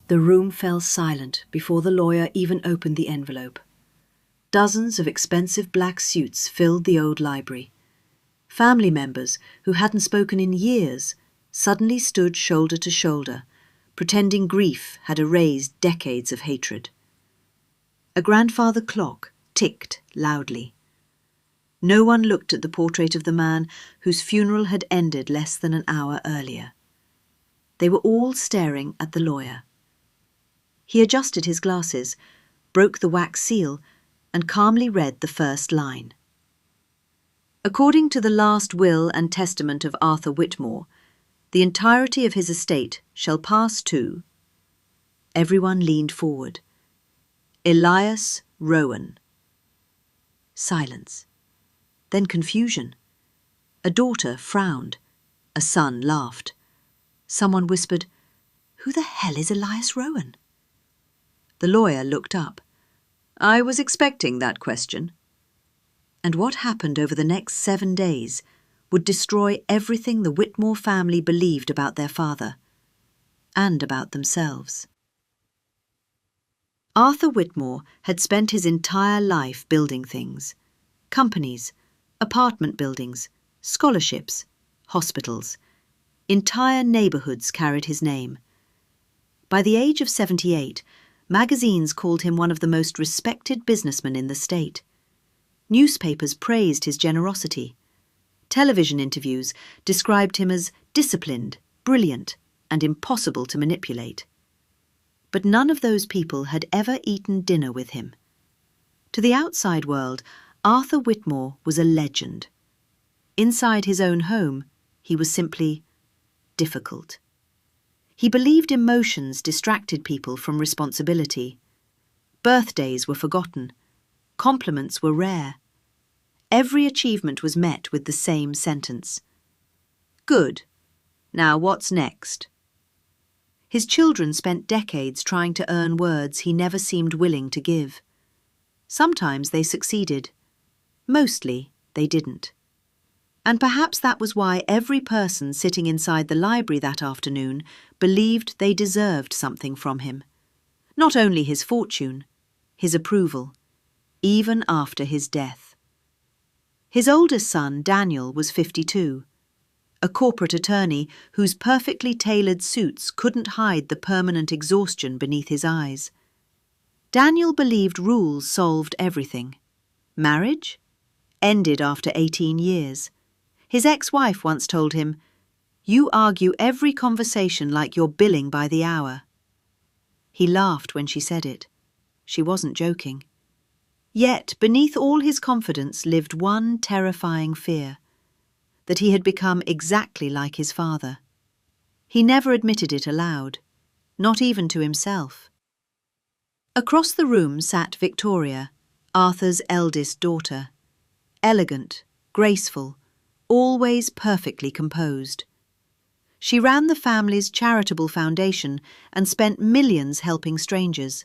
The room fell silent before the lawyer even opened the envelope. Dozens of expensive black suits filled the old library. Family members who hadn't spoken in years suddenly stood shoulder to shoulder, pretending grief had erased decades of hatred. A grandfather clock ticked loudly. No one looked at the portrait of the man whose funeral had ended less than an hour earlier. They were all staring at the lawyer. He adjusted his glasses, broke the wax seal, and calmly read the first line. According to the last will and testament of Arthur Whitmore, the entirety of his estate shall pass to... Everyone leaned forward. Elias Rowan. Silence. Then confusion. A daughter frowned. A son laughed. Someone whispered, "Who the hell is Elias Rowan?" The lawyer looked up. "I was expecting that question." And what happened over the next 7 days would destroy everything the Whitmore family believed about their father, and about themselves. Arthur Whitmore had spent his entire life building things. Companies, apartment buildings, scholarships, hospitals. Entire neighbourhoods carried his name. By the age of 78, magazines called him one of the most respected businessmen in the state. Newspapers praised his generosity. Television interviews described him as disciplined, brilliant, and impossible to manipulate. But none of those people had ever eaten dinner with him. To the outside world, Arthur Whitmore was a legend. Inside his own home, he was simply difficult. He believed emotions distracted people from responsibility. Birthdays were forgotten. Compliments were rare. Every achievement was met with the same sentence. "Good. Now what's next?" His children spent decades trying to earn words he never seemed willing to give. Sometimes they succeeded. Mostly they didn't. And perhaps that was why every person sitting inside the library that afternoon believed they deserved something from him. Not only his fortune, his approval, even after his death. His oldest son, Daniel, was 52, a corporate attorney whose perfectly tailored suits couldn't hide the permanent exhaustion beneath his eyes. Daniel believed rules solved everything. Marriage? Ended after 18 years. His ex-wife once told him, "You argue every conversation like you're billing by the hour." He laughed when she said it. She wasn't joking. Yet, beneath all his confidence lived one terrifying fear, that he had become exactly like his father. He never admitted it aloud, not even to himself. Across the room sat Victoria, Arthur's eldest daughter. Elegant, graceful, always perfectly composed. She ran the family's charitable foundation and spent millions helping strangers.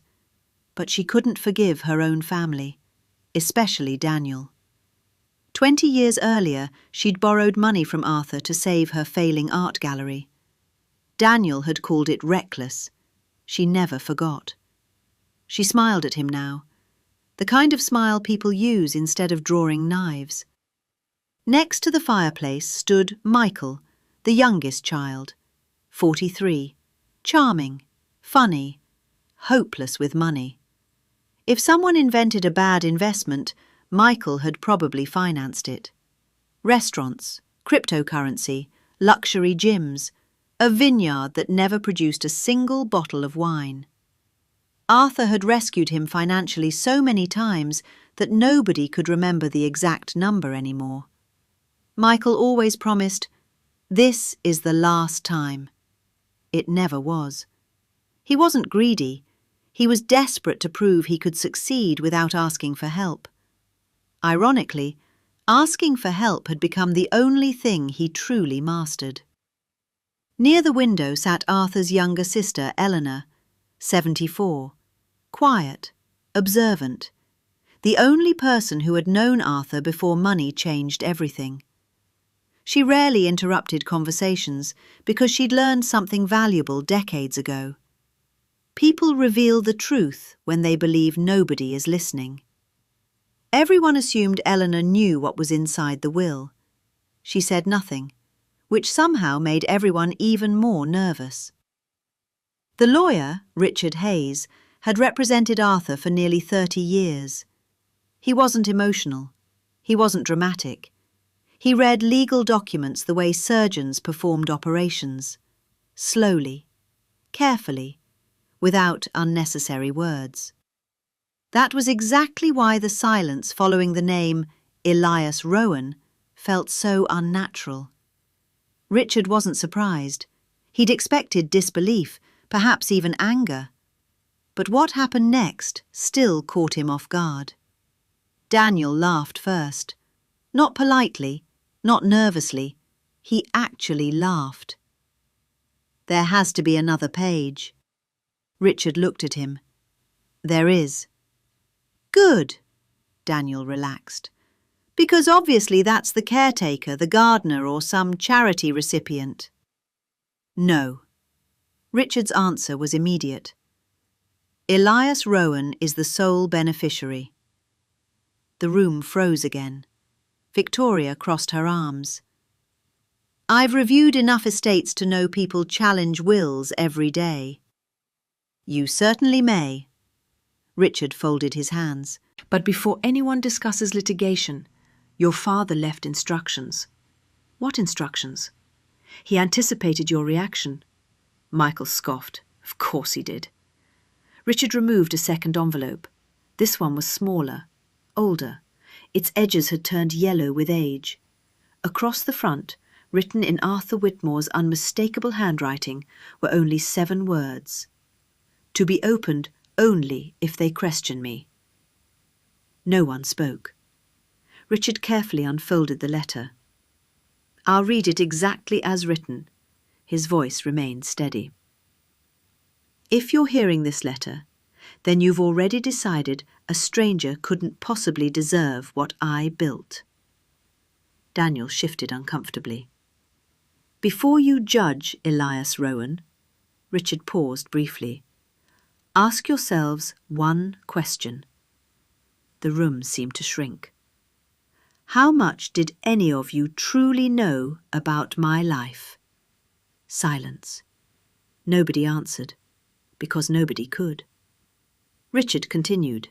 But she couldn't forgive her own family, especially Daniel. 20 years earlier, she'd borrowed money from Arthur to save her failing art gallery. Daniel had called it reckless. She never forgot. She smiled at him now, the kind of smile people use instead of drawing knives. Next to the fireplace stood Michael, the youngest child, 43, charming, funny, hopeless with money. If someone invented a bad investment, Michael had probably financed it. Restaurants, cryptocurrency, luxury gyms, a vineyard that never produced a single bottle of wine. Arthur had rescued him financially so many times that nobody could remember the exact number anymore. Michael always promised, "This is the last time." It never was. He wasn't greedy. He was desperate to prove he could succeed without asking for help. Ironically, asking for help had become the only thing he truly mastered. Near the window sat Arthur's younger sister, Eleanor, 74, quiet, observant, the only person who had known Arthur before money changed everything. She rarely interrupted conversations because she'd learned something valuable decades ago. People reveal the truth when they believe nobody is listening. Everyone assumed Eleanor knew what was inside the will. She said nothing, which somehow made everyone even more nervous. The lawyer, Richard Hayes, had represented Arthur for nearly 30 years. He wasn't emotional. He wasn't dramatic. He read legal documents the way surgeons performed operations, slowly, carefully, without unnecessary words. That was exactly why the silence following the name Elias Rowan felt so unnatural. Richard wasn't surprised. He'd expected disbelief, perhaps even anger. But what happened next still caught him off guard. Daniel laughed first. Not politely, not nervously. He actually laughed. "There has to be another page." Richard looked at him. "There is." "Good," Daniel relaxed. "Because obviously that's the caretaker, the gardener, or some charity recipient." "No." Richard's answer was immediate. "Elias Rowan is the sole beneficiary." The room froze again. Victoria crossed her arms. "I've reviewed enough estates to know people challenge wills every day." "You certainly may." Richard folded his hands. "But before anyone discusses litigation, your father left instructions." "What instructions?" "He anticipated your reaction." Michael scoffed. "Of course he did." Richard removed a second envelope. This one was smaller, older. Its edges had turned yellow with age. Across the front, written in Arthur Whitmore's unmistakable handwriting, were only 7 words. "To be opened only if they question me." No one spoke. Richard carefully unfolded the letter. "I'll read it exactly as written." His voice remained steady. "If you're hearing this letter, then you've already decided a stranger couldn't possibly deserve what I built." Daniel shifted uncomfortably. "Before you judge Elias Rowan," Richard paused briefly, "ask yourselves one question." The room seemed to shrink. "How much did any of you truly know about my life?" Silence. Nobody answered, because nobody could. Richard continued.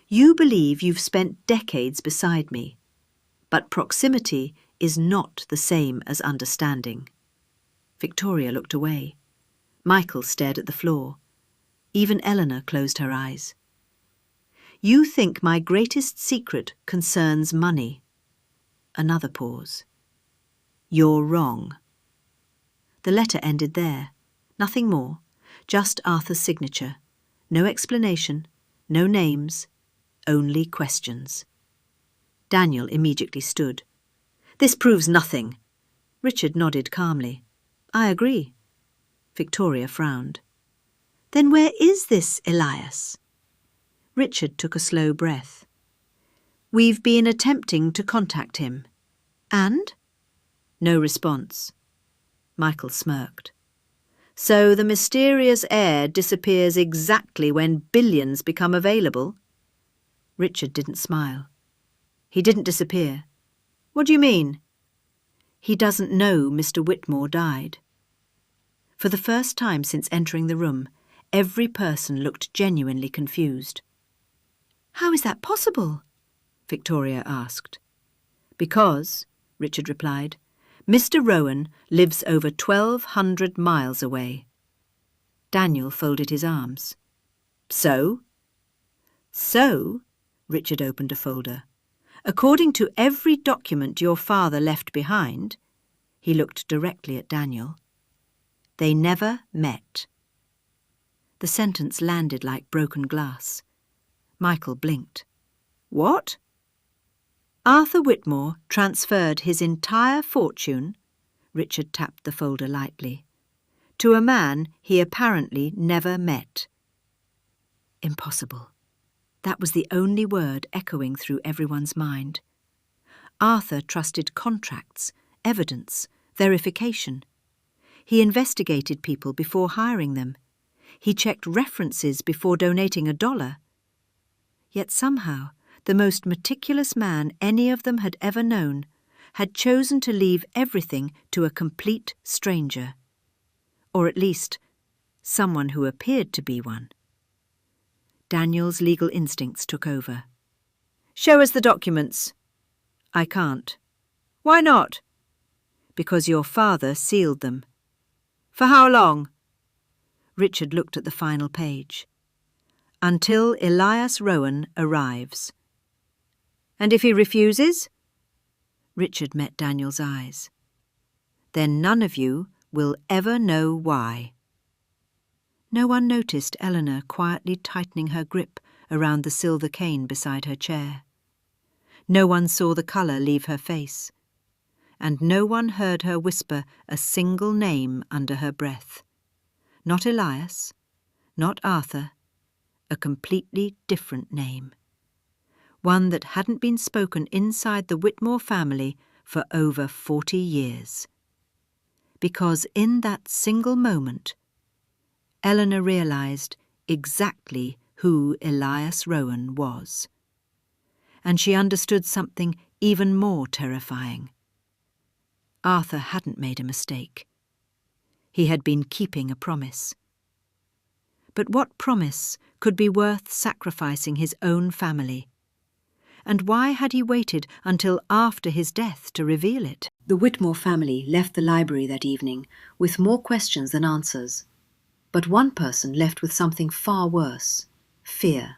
"You believe you've spent decades beside me, but proximity is not the same as understanding." Victoria looked away. Michael stared at the floor. Even Eleanor closed her eyes. "You think my greatest secret concerns money." Another pause. "You're wrong." The letter ended there. Nothing more, just Arthur's signature. No explanation, no names, only questions. Daniel immediately stood. "This proves nothing." Richard nodded calmly. "I agree." Victoria frowned. "Then where is this Elias?" Richard took a slow breath. "We've been attempting to contact him." "And?" No response. Michael smirked. "So the mysterious heir disappears exactly when billions become available?" Richard didn't smile. "He didn't disappear." "What do you mean?" "He doesn't know Mr. Whitmore died." For the first time since entering the room, every person looked genuinely confused. "How is that possible?" Victoria asked. "Because," Richard replied, "Mr. Rowan lives over 1,200 miles away." Daniel folded his arms. "So?" "So," Richard opened a folder, "according to every document your father left behind," he looked directly at Daniel, "they never met." The sentence landed like broken glass. Michael blinked. "What?" "Arthur Whitmore transferred his entire fortune," Richard tapped the folder lightly, "to a man he apparently never met." Impossible. That was the only word echoing through everyone's mind. Arthur trusted contracts, evidence, verification. He investigated people before hiring them. He checked references before donating $1. Yet somehow, the most meticulous man any of them had ever known had chosen to leave everything to a complete stranger. Or at least, someone who appeared to be one. Daniel's legal instincts took over. "Show us the documents." "I can't." "Why not?" "Because your father sealed them." "For how long?" Richard looked at the final page. "Until Elias Rowan arrives." "And if he refuses?" Richard met Daniel's eyes. "Then none of you will ever know why." No one noticed Eleanor quietly tightening her grip around the silver cane beside her chair. No one saw the colour leave her face, and no one heard her whisper a single name under her breath. Not Elias, not Arthur, a completely different name. One that hadn't been spoken inside the Whitmore family for over 40 years. Because in that single moment, Eleanor realised exactly who Elias Rowan was. And she understood something even more terrifying. Arthur hadn't made a mistake. He had been keeping a promise. But what promise could be worth sacrificing his own family? And why had he waited until after his death to reveal it? The Whitmore family left the library that evening with more questions than answers. But one person left with something far worse: fear.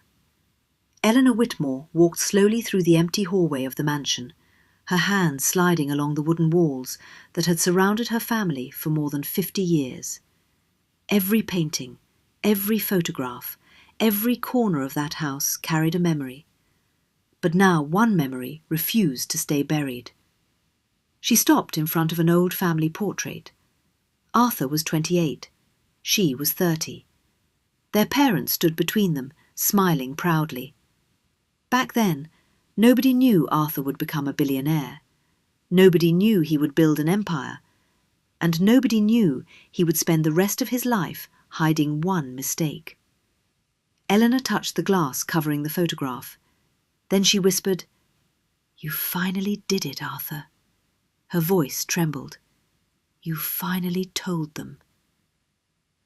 Eleanor Whitmore walked slowly through the empty hallway of the mansion, her hands sliding along the wooden walls that had surrounded her family for more than 50 years. Every painting, every photograph, every corner of that house carried a memory. But now one memory refused to stay buried. She stopped in front of an old family portrait. Arthur was 28. She was 30. Their parents stood between them, smiling proudly. Back then, nobody knew Arthur would become a billionaire. Nobody knew he would build an empire. And nobody knew he would spend the rest of his life hiding one mistake. Eleanor touched the glass covering the photograph. Then she whispered, "You finally did it, Arthur." Her voice trembled. "You finally told them."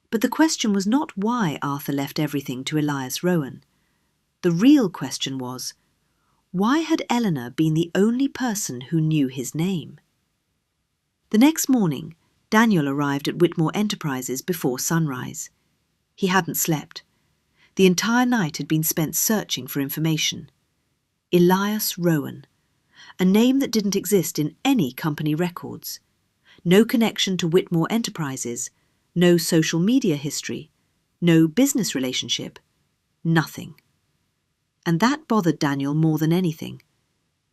But the question was not why Arthur left everything to Elias Rowan. The real question was, why had Eleanor been the only person who knew his name? The next morning, Daniel arrived at Whitmore Enterprises before sunrise. He hadn't slept. The entire night had been spent searching for information. Elias Rowan, a name that didn't exist in any company records. No connection to Whitmore Enterprises, no social media history, no business relationship, nothing. And that bothered Daniel more than anything.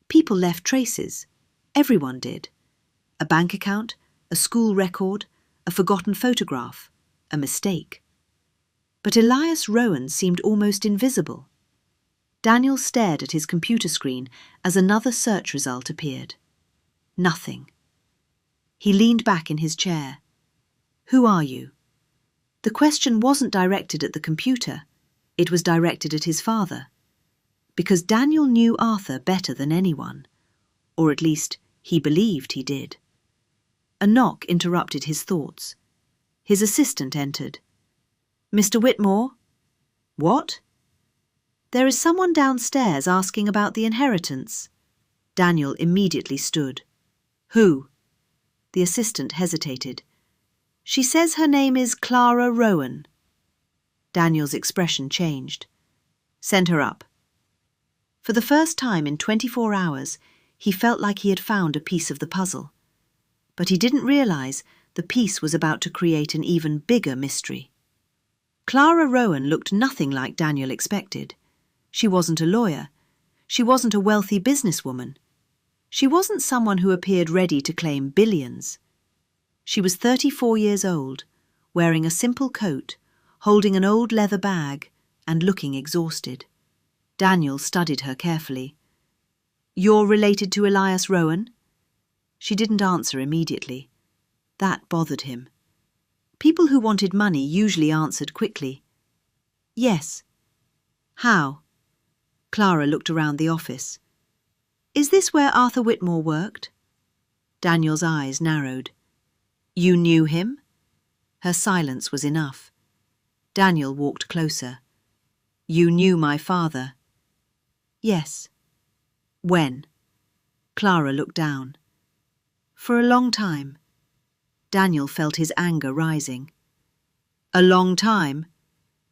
People left traces. Everyone did. A bank account, a school record, a forgotten photograph, a mistake. But Elias Rowan seemed almost invisible. Daniel stared at his computer screen as another search result appeared. Nothing. He leaned back in his chair. "Who are you?" The question wasn't directed at the computer. It was directed at his father. Because Daniel knew Arthur better than anyone. Or at least, he believed he did. A knock interrupted his thoughts. His assistant entered. "Mr. Whitmore?" "What?" "There is someone downstairs asking about the inheritance." Daniel immediately stood. "Who?" The assistant hesitated. "She says her name is Clara Rowan." Daniel's expression changed. "Send her up." For the first time in 24 hours, he felt like he had found a piece of the puzzle. But he didn't realise the piece was about to create an even bigger mystery. Clara Rowan looked nothing like Daniel expected. She wasn't a lawyer. She wasn't a wealthy businesswoman. She wasn't someone who appeared ready to claim billions. She was 34 years old, wearing a simple coat, holding an old leather bag, and looking exhausted. Daniel studied her carefully. "You're related to Elias Rowan?" She didn't answer immediately. That bothered him. People who wanted money usually answered quickly. Yes. How? Clara looked around the office. Is this where Arthur Whitmore worked? Daniel's eyes narrowed. You knew him? Her silence was enough. Daniel walked closer. You knew my father? Yes. When? Clara looked down. For a long time. Daniel felt his anger rising. A long time?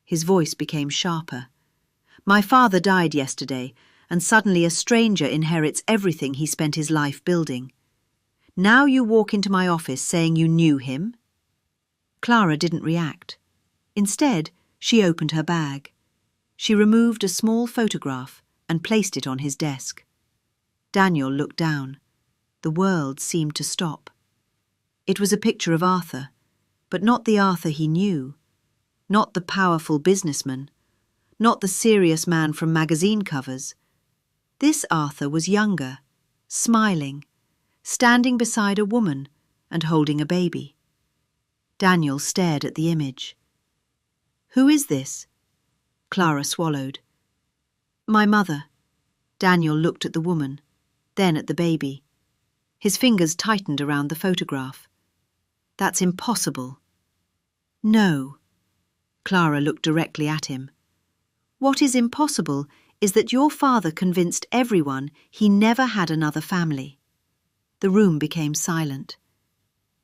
His voice became sharper. My father died yesterday, and suddenly a stranger inherits everything he spent his life building. Now you walk into my office saying you knew him? Clara didn't react. Instead, she opened her bag. She removed a small photograph and placed it on his desk. Daniel looked down. The world seemed to stop. It was a picture of Arthur, but not the Arthur he knew. Not the powerful businessman. Not the serious man from magazine covers. This Arthur was younger, smiling, standing beside a woman and holding a baby. Daniel stared at the image. Who is this? Clara swallowed. My mother. Daniel looked at the woman, then at the baby. His fingers tightened around the photograph. That's impossible. No. Clara looked directly at him. What is impossible is that your father convinced everyone he never had another family. The room became silent.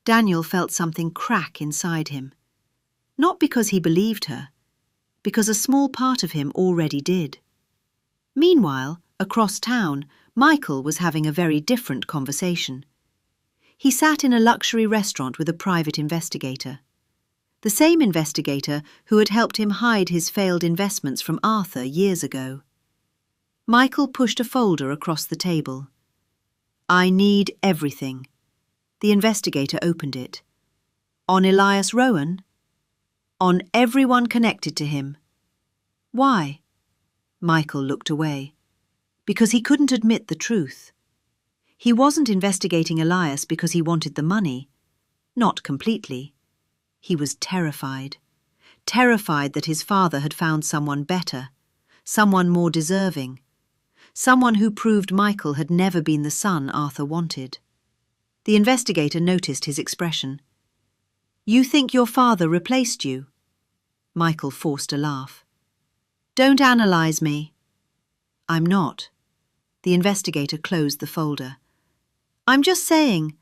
Daniel felt something crack inside him. Not because he believed her, because a small part of him already did. Meanwhile, across town, Michael was having a very different conversation. He sat in a luxury restaurant with a private investigator. The same investigator who had helped him hide his failed investments from Arthur years ago. Michael pushed a folder across the table. I need everything. The investigator opened it. On Elias Rowan? On everyone connected to him. Why? Michael looked away. Because he couldn't admit the truth. He wasn't investigating Elias because he wanted the money. Not completely. He was terrified. Terrified that his father had found someone better, someone more deserving, someone who proved Michael had never been the son Arthur wanted. The investigator noticed his expression. You think your father replaced you? Michael forced a laugh. Don't analyze me. I'm not. The investigator closed the folder. I'm just saying,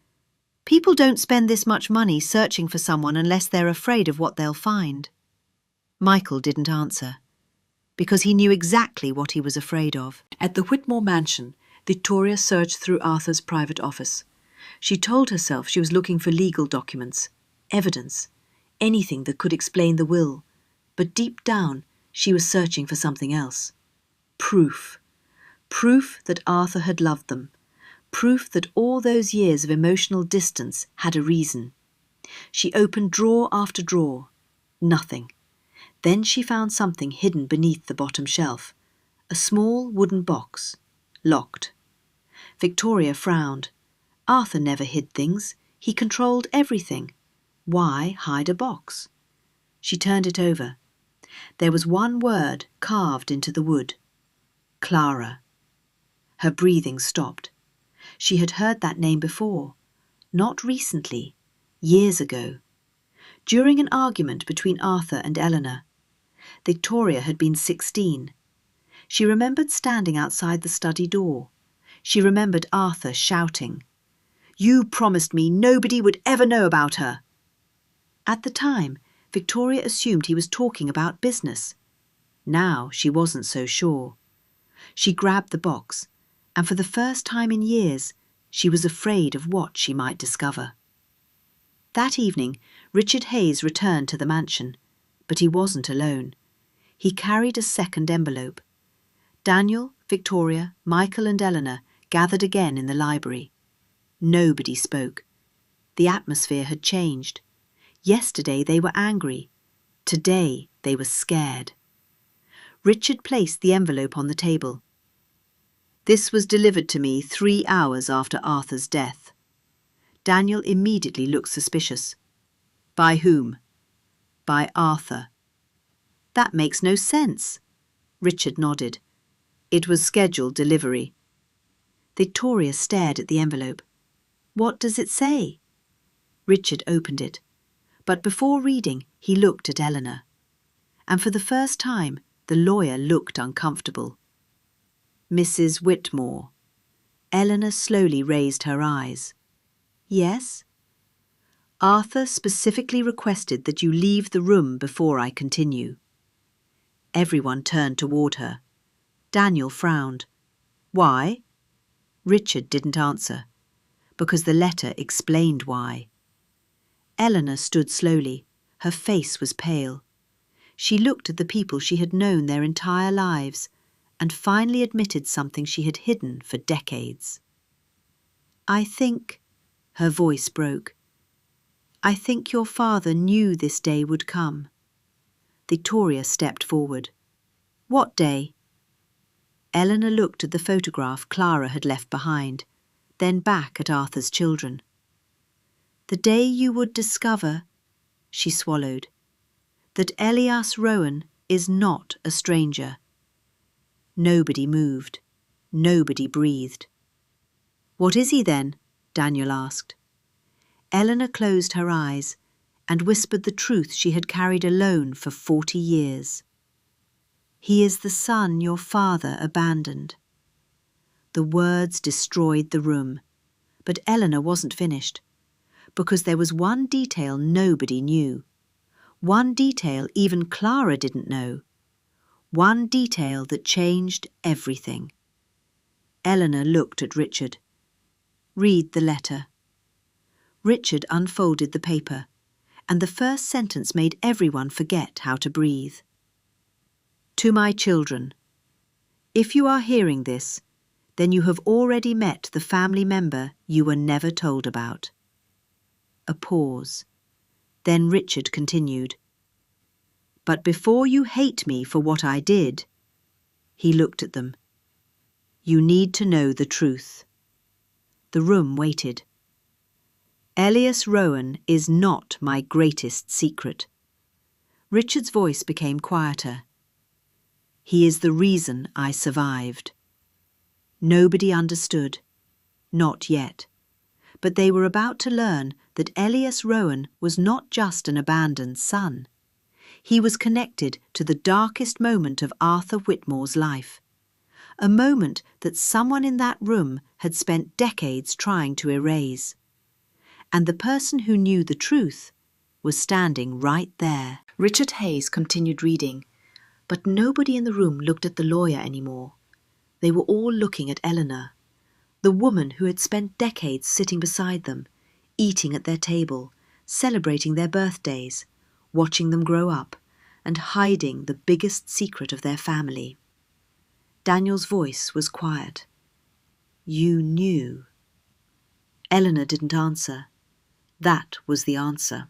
people don't spend this much money searching for someone unless they're afraid of what they'll find. Michael didn't answer, because he knew exactly what he was afraid of. At the Whitmore mansion, Victoria searched through Arthur's private office. She told herself she was looking for legal documents, evidence, anything that could explain the will, but deep down she was searching for something else. Proof. Proof that Arthur had loved them. Proof that all those years of emotional distance had a reason. She opened drawer after drawer. Nothing. Then she found something hidden beneath the bottom shelf. A small wooden box. Locked. Victoria frowned. Arthur never hid things. He controlled everything. Why hide a box? She turned it over. There was one word carved into the wood. Clara. Her breathing stopped. She had heard that name before. Not recently. Years ago. During an argument between Arthur and Eleanor. Victoria had been 16. She remembered standing outside the study door. She remembered Arthur shouting, You promised me nobody would ever know about her. At the time, Victoria assumed he was talking about business. Now she wasn't so sure. She grabbed the box, and for the first time in years, she was afraid of what she might discover. That evening, Richard Hayes returned to the mansion, but he wasn't alone. He carried a second envelope. Daniel, Victoria, Michael and Eleanor gathered again in the library. Nobody spoke. The atmosphere had changed. Yesterday they were angry. Today they were scared. Richard placed the envelope on the table. This was delivered to me 3 hours after Arthur's death. Daniel immediately looked suspicious. By whom? by Arthur. That makes no sense. Richard nodded. It was scheduled delivery. Victoria stared at the envelope. What does it say? Richard opened it, but before reading, he looked at Eleanor. And for the first time, the lawyer looked uncomfortable. Mrs. Whitmore. Eleanor slowly raised her eyes. Yes? Arthur specifically requested that you leave the room before I continue. Everyone turned toward her. Daniel frowned. Why? Richard didn't answer, because the letter explained why. Eleanor stood slowly. Her face was pale. She looked at the people she had known their entire lives and finally admitted something she had hidden for decades. I think, her voice broke, I think your father knew this day would come. Victoria stepped forward. What day? Eleanor looked at the photograph Clara had left behind, then back at Arthur's children. The day you would discover, she swallowed, that Elias Rowan is not a stranger. Nobody moved. Nobody breathed. What is he then? Daniel asked. Eleanor closed her eyes and whispered the truth she had carried alone for 40 years. He is the son your father abandoned. The words destroyed the room, but Eleanor wasn't finished, because there was one detail nobody knew, one detail even Clara didn't know, one detail that changed everything. Eleanor looked at Richard. Read the letter. Richard unfolded the paper, and the first sentence made everyone forget how to breathe. To my children, if you are hearing this, then you have already met the family member you were never told about. A pause. Then Richard continued. But before you hate me for what I did, he looked at them. You need to know the truth. The room waited. Elias Rowan is not my greatest secret. Richard's voice became quieter. He is the reason I survived. Nobody understood. Not yet. But they were about to learn that Elias Rowan was not just an abandoned son. He was connected to the darkest moment of Arthur Whitmore's life. A moment that someone in that room had spent decades trying to erase. And the person who knew the truth was standing right there. Richard Hayes continued reading, but nobody in the room looked at the lawyer anymore. They were all looking at Eleanor, the woman who had spent decades sitting beside them, eating at their table, celebrating their birthdays, watching them grow up, and hiding the biggest secret of their family. Daniel's voice was quiet. You knew. Eleanor didn't answer. That was the answer.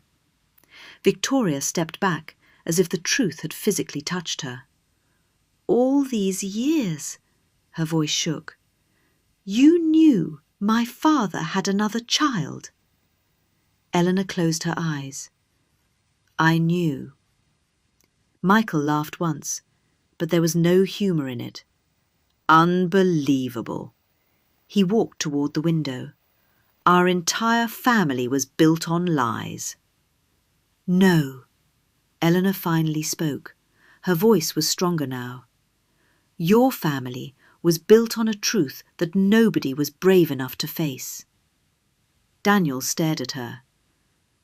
Victoria stepped back, as if the truth had physically touched her. All these years, her voice shook. You knew my father had another child. Eleanor closed her eyes. I knew. Michael laughed once, but there was no humour in it. Unbelievable. He walked toward the window. Our entire family was built on lies. No. Eleanor finally spoke. Her voice was stronger now. Your family was built on a truth that nobody was brave enough to face. Daniel stared at her.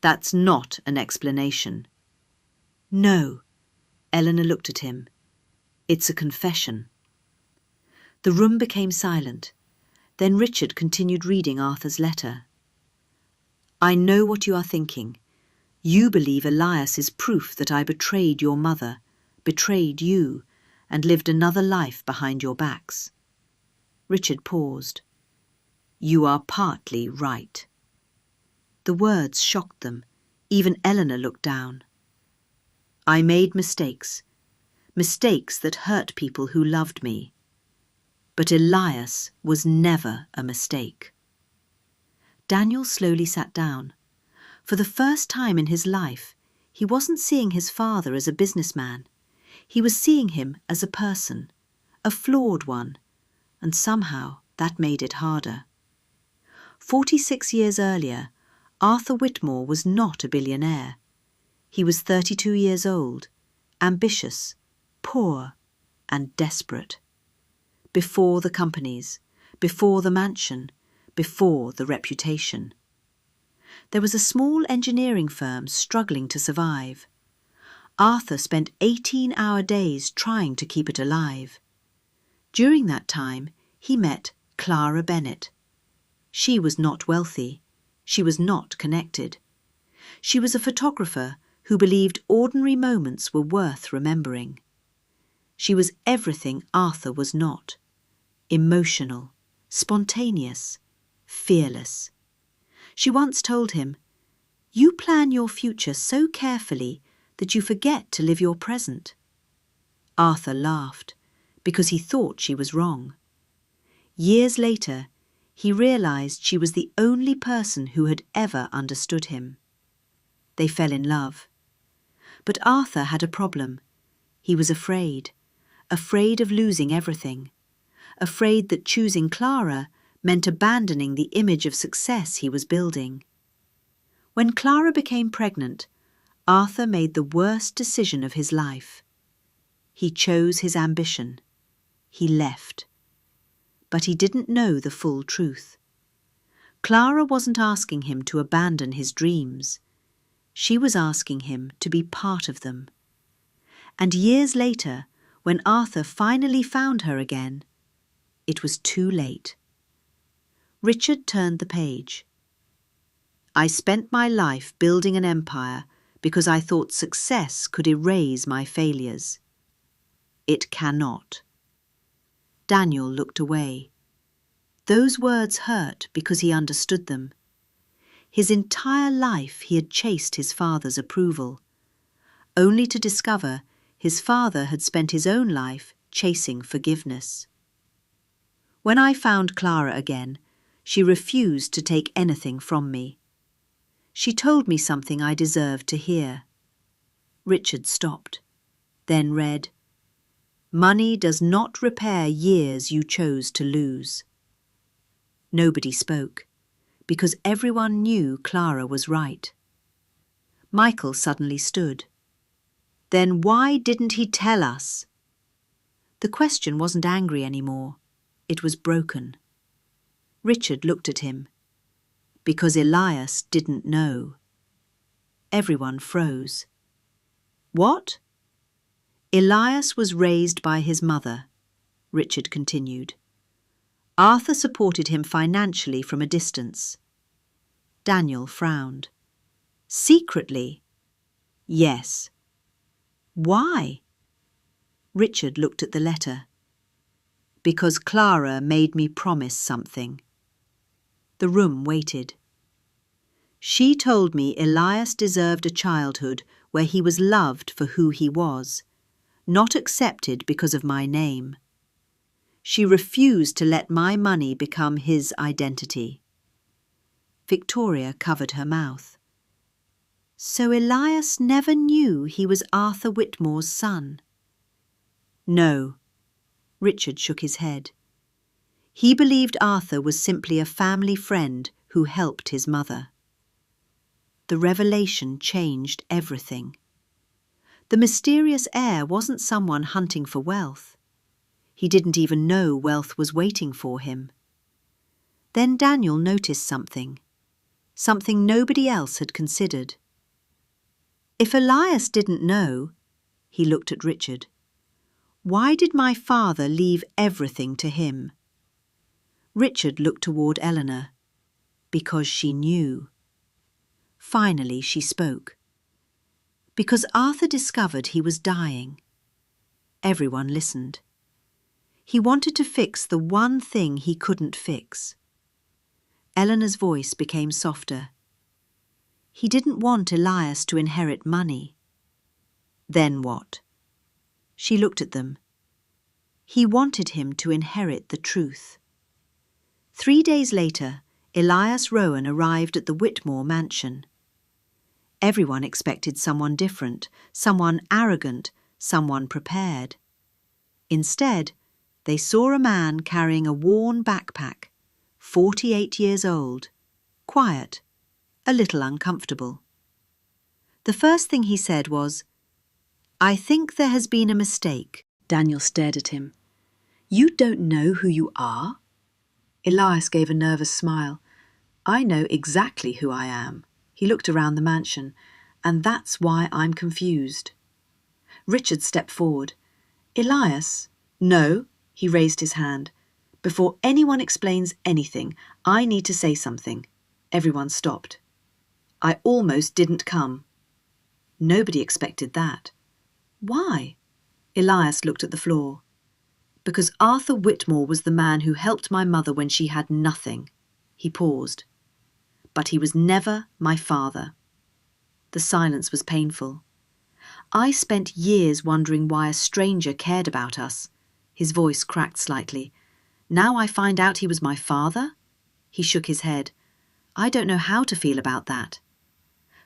That's not an explanation. No. Eleanor looked at him. It's a confession. The room became silent. Then Richard continued reading Arthur's letter. I know what you are thinking. You believe Elias is proof that I betrayed your mother, betrayed you, and lived another life behind your backs. Richard paused. You are partly right. The words shocked them. Even Eleanor looked down. I made mistakes. Mistakes that hurt people who loved me. But Elias was never a mistake. Daniel slowly sat down. For the first time in his life, he wasn't seeing his father as a businessman. He was seeing him as a person, a flawed one, and somehow that made it harder. 46 years earlier, Arthur Whitmore was not a billionaire. He was 32 years old, ambitious, poor, and desperate. Before the companies, before the mansion, before the reputation. There was a small engineering firm struggling to survive. Arthur spent 18-hour days trying to keep it alive. During that time, he met Clara Bennett. She was not wealthy. She was not connected. She was a photographer who believed ordinary moments were worth remembering. She was everything Arthur was not. Emotional, spontaneous, fearless. She once told him, "You plan your future so carefully that you forget to live your present." Arthur laughed because he thought she was wrong. Years later, he realized she was the only person who had ever understood him. They fell in love. But Arthur had a problem. He was afraid of losing everything, afraid that choosing Clara meant abandoning the image of success he was building. When Clara became pregnant, Arthur made the worst decision of his life. He chose his ambition. He left. But he didn't know the full truth. Clara wasn't asking him to abandon his dreams. She was asking him to be part of them. And years later, when Arthur finally found her again, it was too late. Richard turned the page. "I spent my life building an empire because I thought success could erase my failures. It cannot." Daniel looked away. Those words hurt because he understood them. His entire life he had chased his father's approval, only to discover his father had spent his own life chasing forgiveness. When I found Clara again, she refused to take anything from me. She told me something I deserved to hear. Richard stopped, then read, "Money does not repair years you chose to lose." Nobody spoke, because everyone knew Clara was right. Michael suddenly stood. "Then why didn't he tell us?" The question wasn't angry anymore. It was broken. Richard looked at him. "Because Elias didn't know." Everyone froze. "What?" "Elias was raised by his mother," Richard continued. "Arthur supported him financially from a distance." Daniel frowned. "Secretly?" "Yes." "Why?" Richard looked at the letter. "Because Clara made me promise something." The room waited. "She told me Elias deserved a childhood where he was loved for who he was, not accepted because of my name. She refused to let my money become his identity." Victoria covered her mouth. "So Elias never knew he was Arthur Whitmore's son?" "No." Richard shook his head. "He believed Arthur was simply a family friend who helped his mother." The revelation changed everything. The mysterious heir wasn't someone hunting for wealth. He didn't even know wealth was waiting for him. Then Daniel noticed something nobody else had considered. "If Elias didn't know," he looked at Richard, "why did my father leave everything to him?" Richard looked toward Eleanor. Because she knew. Finally she spoke. "Because Arthur discovered he was dying." Everyone listened. He wanted to fix the one thing he couldn't fix. Eleanor's voice became softer. "He didn't want Elias to inherit money." "Then what?" She looked at them. "He wanted him to inherit the truth." 3 days later, Elias Rowan arrived at the Whitmore mansion. Everyone expected someone different, someone arrogant, someone prepared. Instead, they saw a man carrying a worn backpack, 48 years old, quiet, a little uncomfortable. The first thing he said was, "I think there has been a mistake." Daniel stared at him. "You don't know who you are?" Elias gave a nervous smile. "I know exactly who I am." He looked around the mansion. "And that's why I'm confused." Richard stepped forward. "Elias." "No," he raised his hand. "Before anyone explains anything, I need to say something." Everyone stopped. "I almost didn't come." Nobody expected that. "Why?" Elias looked at the floor. "Because Arthur Whitmore was the man who helped my mother when she had nothing." He paused. "But he was never my father." The silence was painful. "I spent years wondering why a stranger cared about us." His voice cracked slightly. "Now I find out he was my father?" He shook his head. "I don't know how to feel about that."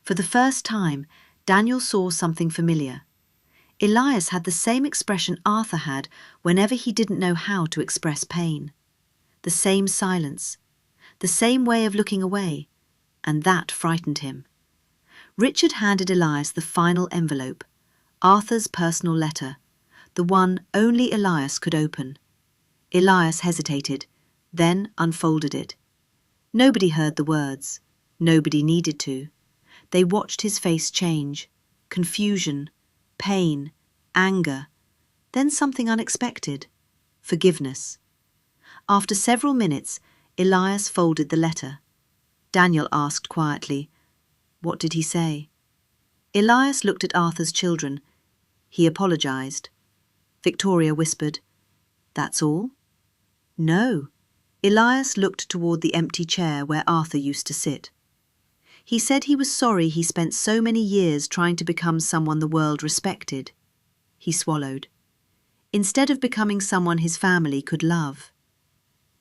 For the first time, Daniel saw something familiar. Elias had the same expression Arthur had whenever he didn't know how to express pain. The same silence, the same way of looking away, and that frightened him. Richard handed Elias the final envelope, Arthur's personal letter, the one only Elias could open. Elias hesitated, then unfolded it. Nobody heard the words. Nobody needed to. They watched his face change. Confusion, pain, anger, then something unexpected, forgiveness. After several minutes, Elias folded the letter. Daniel asked quietly, "What did he say?" Elias looked at Arthur's children. He apologized. Victoria whispered, "That's all?" "No." Elias looked toward the empty chair where Arthur used to sit. "He said he was sorry he spent so many years trying to become someone the world respected." He swallowed. "Instead of becoming someone his family could love."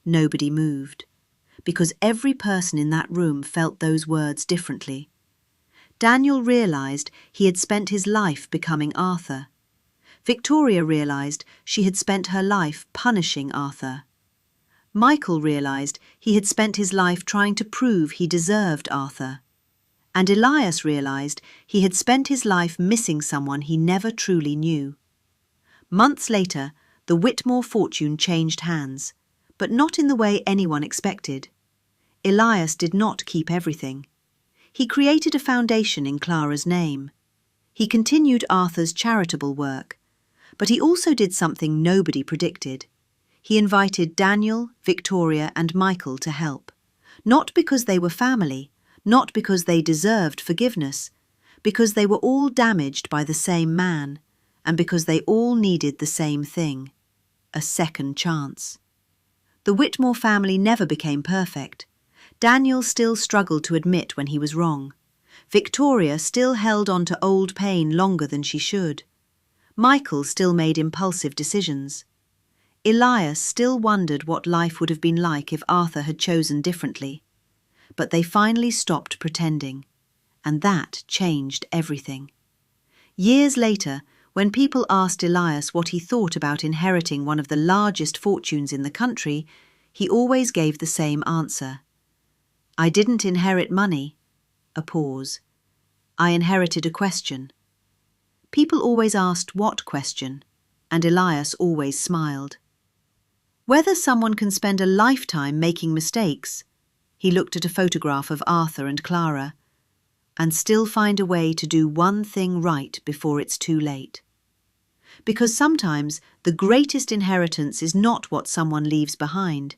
Nobody moved, because every person in that room felt those words differently. Daniel realized he had spent his life becoming Arthur. Victoria realized she had spent her life punishing Arthur. Michael realized he had spent his life trying to prove he deserved Arthur. And Elias realized he had spent his life missing someone he never truly knew. Months later, the Whitmore fortune changed hands, but not in the way anyone expected. Elias did not keep everything. He created a foundation in Clara's name. He continued Arthur's charitable work, but he also did something nobody predicted. He invited Daniel, Victoria, and Michael to help, not because they were family, not because they deserved forgiveness, because they were all damaged by the same man, and because they all needed the same thing, a second chance. The Whitmore family never became perfect. Daniel still struggled to admit when he was wrong. Victoria still held on to old pain longer than she should. Michael still made impulsive decisions. Elias still wondered what life would have been like if Arthur had chosen differently. But they finally stopped pretending, and that changed everything. Years later, when people asked Elias what he thought about inheriting one of the largest fortunes in the country, he always gave the same answer. "I didn't inherit money." A pause. "I inherited a question." People always asked what question, and Elias always smiled. Whether someone can spend a lifetime making mistakes, he looked at a photograph of Arthur and Clara, and still find a way to do one thing right before it's too late. Because sometimes the greatest inheritance is not what someone leaves behind.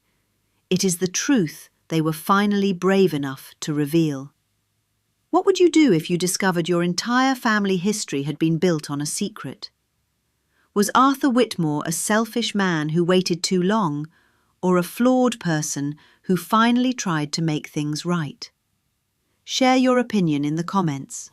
It is the truth they were finally brave enough to reveal. What would you do if you discovered your entire family history had been built on a secret? Was Arthur Whitmore a selfish man who waited too long, or a flawed person who finally tried to make things right? Share your opinion in the comments.